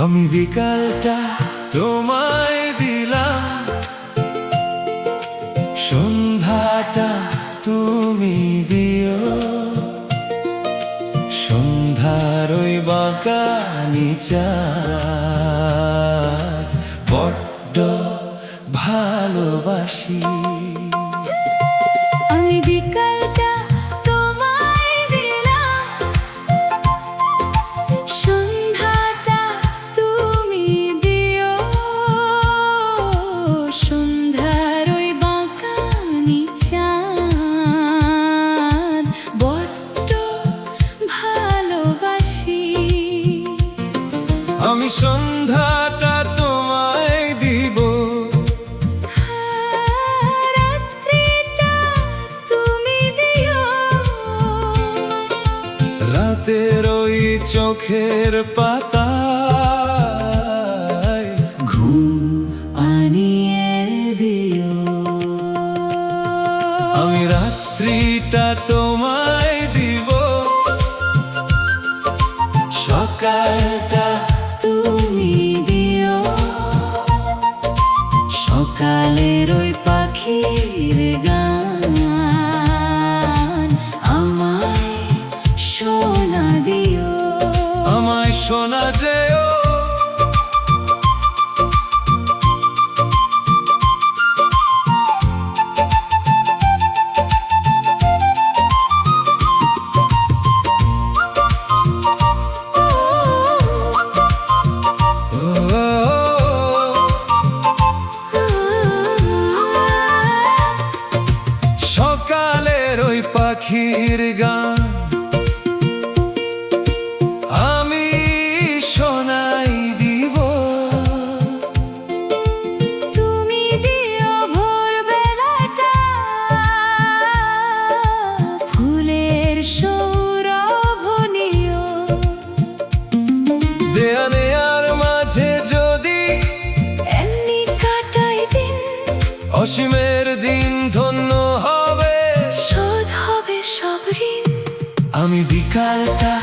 আমি বিকালটা তোমায় দিলাম, সন্ধ্যাটা তুমি দিও। সন্ধ্যার ওই বাঁকা নিচাঁদ বড্ড ভালোবাসি। আমি বিকালটা তোমায় দিলাম, সন্ধ্যাটা তুমি দিও। সন্ধ্যার ওই বাঁকা নিচাঁদ বড্ড ভালোবাসি। আমি সন্ধ্যাটা তোমায় দিব, রাত্রিটা তুমি দিও। রাতের ওই চোখের পাতায় ঘুম আনিয়ে দিও। আমি রাত্রিটা তোমায় দিব, সকালটা তুমি দিও। সকালের ওই পাখির গান আমায় শোনা দিও। আমায় শোনা যেও। সকালের ওই পাখির গান আমি শোনাই দিব। তুমি দিও ভোরবেলাটা ফুলের সৌরভ নিও। দেয়া নেয়ার মাঝে যদি এমনি কাটাই দিন, অসীমের দিন ধন্য হবে। শোধ হবে সব ঋণ। আমি বিকালটা